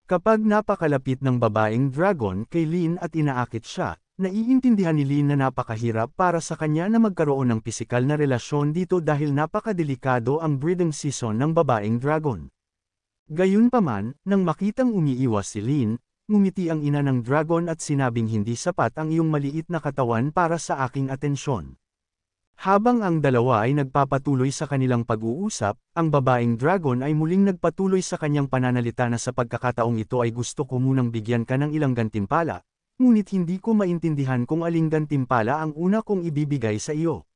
Kapag napakalapit ng babaeng dragon kay Lin at inaakit siya, naiintindihan ni Lin na napakahirap para sa kanya na magkaroon ng pisikal na relasyon dito dahil napakadelikado ang breeding season ng babaeng dragon. Gayunpaman, nang makitang umiiwas si Lin, ngumiti ang ina ng dragon at sinabing hindi sapat ang iyong maliit na katawan para sa aking atensyon. Habang ang dalawa ay nagpapatuloy sa kanilang pag-uusap, ang babaeng dragon ay muling nagpatuloy sa kanyang pananalita na sa pagkakataong ito ay gusto ko munang bigyan ka ng ilang gantimpala, ngunit hindi ko maintindihan kung aling gantimpala ang una kong ibibigay sa iyo.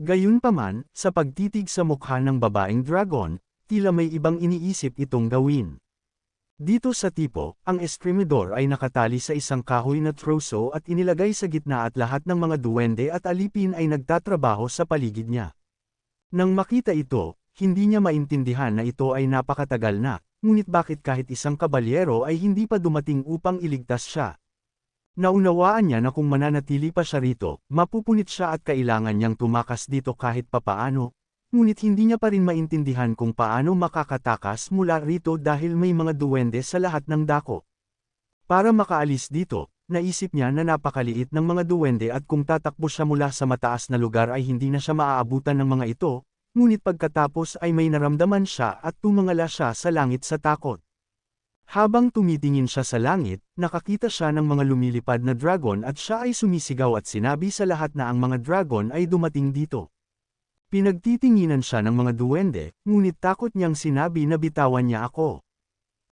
Gayunpaman, sa pagtitig sa mukha ng babaeng dragon, tila may ibang iniisip itong gawin. Dito sa tipo, ang Eskremidor ay nakatali sa isang kahoy na troso at inilagay sa gitna at lahat ng mga duwende at alipin ay nagtatrabaho sa paligid niya. Nang makita ito, hindi niya maintindihan na ito ay napakatagal na, ngunit bakit kahit isang kabalyero ay hindi pa dumating upang iligtas siya. Naunawaan niya na kung mananatili pa siya rito, mapupunit siya at kailangan niyang tumakas dito kahit papaano. Ngunit hindi niya pa rin maintindihan kung paano makakatakas mula rito dahil may mga duwende sa lahat ng dako. Para makaalis dito, naisip niya na napakaliit ng mga duwende at kung tatakbo siya mula sa mataas na lugar ay hindi na siya maaabutan ng mga ito, ngunit pagkatapos ay may naramdaman siya at tumangala siya sa langit sa takot. Habang tumitingin siya sa langit, nakakita siya ng mga lumilipad na dragon at siya ay sumisigaw at sinabi sa lahat na ang mga dragon ay dumating dito. Pinagtitinginan siya ng mga duwende, ngunit takot niyang sinabi na bitawan niya ako.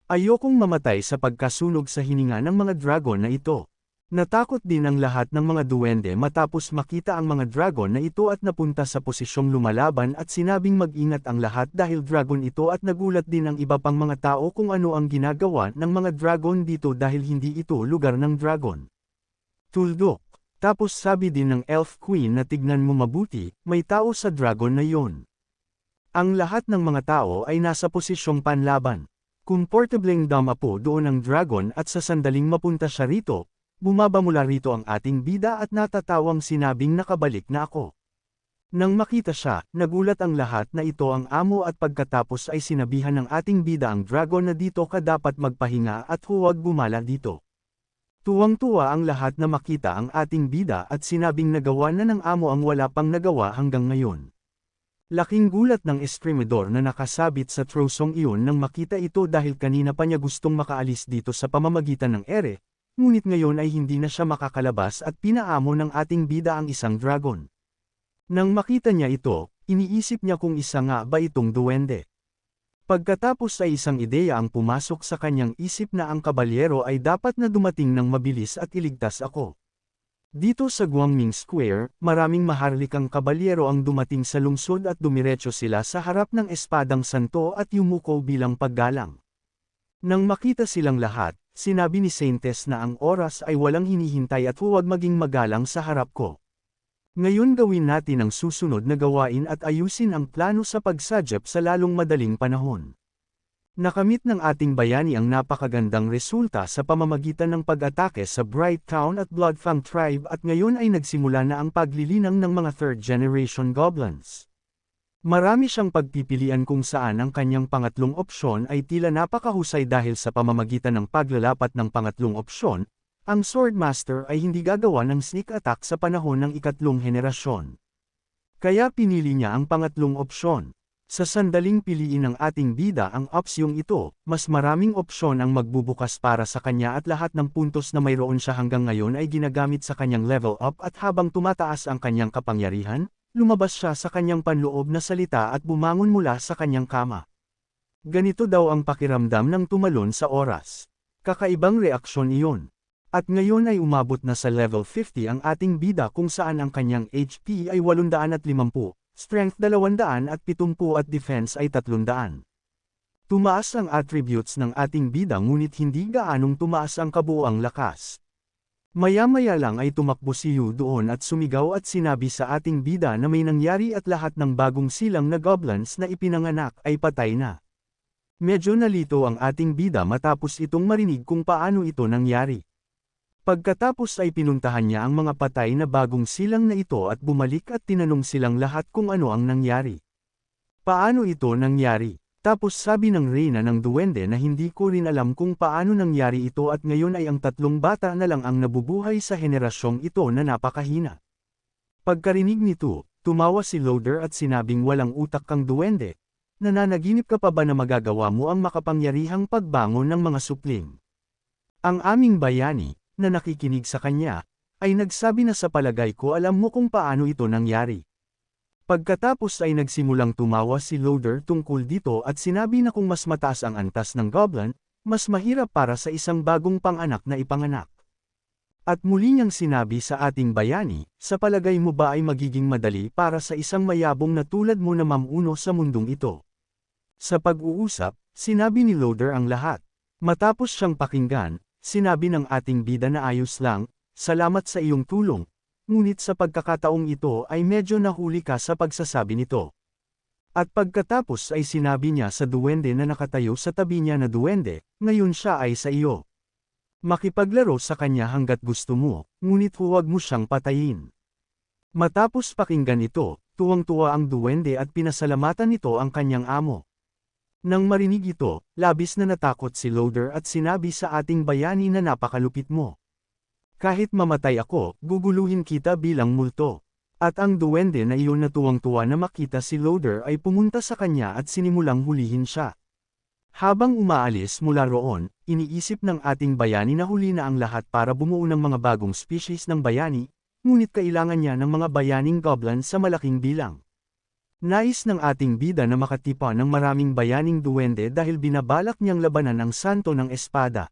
Ayokong mamatay sa pagkasunog sa hininga ng mga dragon na ito. Natakot din ang lahat ng mga duwende matapos makita ang mga dragon na ito at napunta sa posisyong lumalaban at sinabing mag-ingat ang lahat dahil dragon ito at nagulat din ang iba pang mga tao kung ano ang ginagawa ng mga dragon dito dahil hindi ito lugar ng dragon. Tuldok. Tapos sabi din ng Elf Queen na tignan mo mabuti, may tao sa dragon na yon. Ang lahat ng mga tao ay nasa posisyong panlaban. Komportableng dumapo doon ang dragon at sa sandaling mapunta siya rito, bumaba mula rito ang ating bida at natatawang sinabing nakabalik na ako. Nang makita siya, nagulat ang lahat na ito ang amo at pagkatapos ay sinabihan ng ating bida ang dragon na dito ka dapat magpahinga at huwag gumala dito. Tuwang-tuwa ang lahat na makita ang ating bida at sinabing nagawa na ng amo ang wala pang nagawa hanggang ngayon. Laking gulat ng Eskremidor na nakasabit sa trosong iyon nang makita ito dahil kanina pa niya gustong makaalis dito sa pamamagitan ng ere, ngunit ngayon ay hindi na siya makakalabas at pinaamo ng ating bida ang isang dragon. Nang makita niya ito, iniisip niya kung isa nga ba itong duwende. Pagkatapos ay isang ideya ang pumasok sa kanyang isip na ang kabalyero ay dapat na dumating ng mabilis at iligtas ako. Dito sa Guangming Square, maraming maharlikang kabalyero ang dumating sa lungsod at dumiretso sila sa harap ng espadang santo at yumuko bilang paggalang. Nang makita silang lahat, sinabi ni Saintes na ang oras ay walang hinihintay at huwag maging magalang sa harap ko. Ngayon gawin natin ang susunod na gawain at ayusin ang plano sa pagsadyap sa lalong madaling panahon. Nakamit ng ating bayani ang napakagandang resulta sa pamamagitan ng pag-atake sa Bright Town at Bloodfang Tribe at ngayon ay nagsimula na ang paglilinang ng mga third-generation goblins. Marami siyang pagpipilian kung saan ang kanyang pangatlong opsyon ay tila napakahusay dahil sa pamamagitan ng paglalapat ng pangatlong opsyon, ang Swordmaster ay hindi gagawa ng sneak attack sa panahon ng ikatlong henerasyon. Kaya pinili niya ang pangatlong opsyon. Sa sandaling piliin ng ating bida ang opsyong ito, mas maraming opsyon ang magbubukas para sa kanya at lahat ng puntos na mayroon siya hanggang ngayon ay ginagamit sa kanyang level up at habang tumataas ang kanyang kapangyarihan, lumabas siya sa kanyang panloob na salita at bumangon mula sa kanyang kama. Ganito daw ang pakiramdam ng tumalon sa oras. Kakaibang reaksyon iyon. At ngayon ay umabot na sa level 50 ang ating bida kung saan ang kanyang HP ay 850, Strength 270 at Defense ay 300. Tumaas ang attributes ng ating bida ngunit hindi gaanong tumaas ang kabuuang lakas. Maya-maya lang ay tumakbo si Yu doon at sumigaw at sinabi sa ating bida na may nangyari at lahat ng bagong silang na goblins na ipinanganak ay patay na. Medyo nalito ang ating bida matapos itong marinig kung paano ito nangyari. Pagkatapos ay pinuntahan niya ang mga patay na bagong silang na ito at bumalik at tinanong silang lahat kung ano ang nangyari. Paano ito nangyari? Tapos sabi ng reyna ng duwende na hindi ko rin alam kung paano nangyari ito at ngayon ay ang 3 bata na lang ang nabubuhay sa henerasyong ito na napakahina. Pagkarinig nito, tumawa si Loader at sinabing walang utak kang duwende. Nananaginip ka pa ba na magagawa mo ang makapangyarihang pagbangon ng mga supling? Ang aming bayani, na nakikinig sa kanya, ay nagsabi na sa palagay ko alam mo kung paano ito nangyari. Pagkatapos ay nagsimulang tumawa si Loader tungkol dito at sinabi na kung mas mataas ang antas ng goblin, mas mahirap para sa isang bagong panganak na ipanganak. At muli niyang sinabi sa ating bayani, sa palagay mo ba ay magiging madali para sa isang mayabong na tulad mo na mamuno sa mundong ito? Sa pag-uusap, sinabi ni Loader ang lahat. Matapos siyang pakinggan, sinabi ng ating bida na ayos lang, salamat sa iyong tulong. Ngunit sa pagkakataong ito ay medyo nahuli ka sa pagsasabi nito. At pagkatapos ay sinabi niya sa duwende na nakatayo sa tabi niya na duwende, ngayon siya ay sa iyo. Makipaglaro sa kanya hanggat gusto mo, ngunit huwag mo siyang patayin. Matapos pakinggan ito, tuwang-tuwa ang duwende at pinasalamatan nito ang kanyang amo. Nang marinig ito, labis na natakot si Loader at sinabi sa ating bayani na napakalupit mo. Kahit mamatay ako, guguluhin kita bilang multo. At ang duwende na iyon na tuwang-tuwa na makita si Loader ay pumunta sa kanya at sinimulang hulihin siya. Habang umaalis mula roon, iniisip ng ating bayani na huli na ang lahat para bumuo ng mga bagong species ng bayani, ngunit kailangan niya ng mga bayaning goblin sa malaking bilang. Nais ng ating bida na makatipa ng maraming bayaning duwende dahil binabalak niyang labanan ang santo ng espada.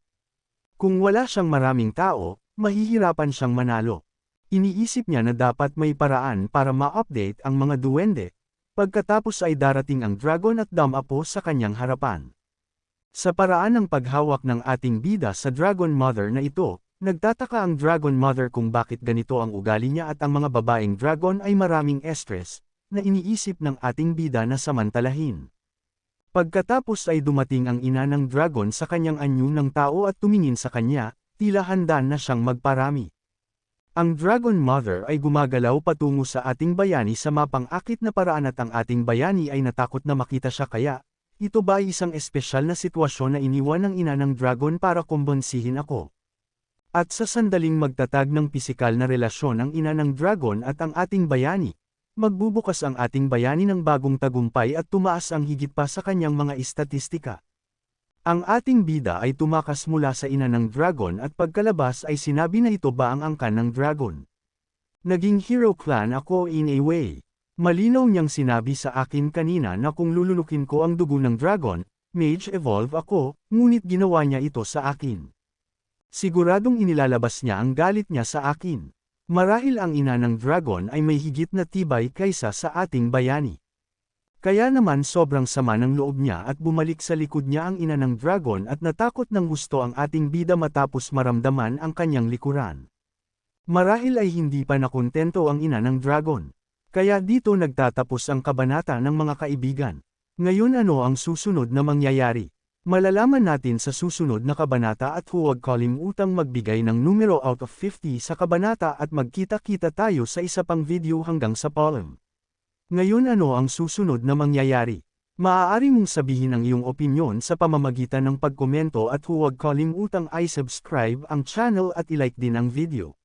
Kung wala siyang maraming tao, mahihirapan siyang manalo. Iniisip niya na dapat may paraan para ma-update ang mga duwende, pagkatapos ay darating ang dragon at damapo sa kanyang harapan. Sa paraan ng paghawak ng ating bida sa Dragon Mother na ito, nagtataka ang Dragon Mother kung bakit ganito ang ugali niya at ang mga babaeng dragon ay maraming estress, na iniisip ng ating bida na samantalahin. Pagkatapos ay dumating ang ina ng dragon sa kanyang anyo ng tao at tumingin sa kanya, tila handa na siyang magparami. Ang Dragon Mother ay gumagalaw patungo sa ating bayani sa mapang-akit na paraan at ang ating bayani ay natakot na makita siya kaya, ito ba ay isang espesyal na sitwasyon na iniwan ng ina ng dragon para kumbonsihin ako? At sa sandaling magtatag ng pisikal na relasyon ang ina ng dragon at ang ating bayani, magbubukas ang ating bayani ng bagong tagumpay at tumaas ang higit pa sa kanyang mga istatistika. Ang ating bida ay tumakas mula sa ina ng dragon at pagkalabas ay sinabi na ito ba ang angkan ng dragon. Naging hero clan ako in a way. Malinaw niyang sinabi sa akin kanina na kung lulunukin ko ang dugo ng dragon, mage evolve ako, ngunit ginawa niya ito sa akin. Siguradong inilalabas niya ang galit niya sa akin. Marahil ang ina ng dragon ay may higit na tibay kaysa sa ating bayani. Kaya naman sobrang sama ng loob niya at bumalik sa likod niya ang ina ng dragon at natakot ng gusto ang ating bida matapos maramdaman ang kanyang likuran. Marahil ay hindi pa nakontento ang ina ng dragon. Kaya dito nagtatapos ang kabanata ng mga kaibigan. Ngayon ano ang susunod na mangyayari? Malalaman natin sa susunod na kabanata at huwag kalimutang magbigay ng numero out of 50 sa kabanata at magkita-kita tayo sa isa pang video hanggang sa pollen. Ngayon ano ang susunod na mangyayari? Maaari mong sabihin ang iyong opinyon sa pamamagitan ng pagkomento at huwag kalimutang i-subscribe ang channel at i-like din ang video.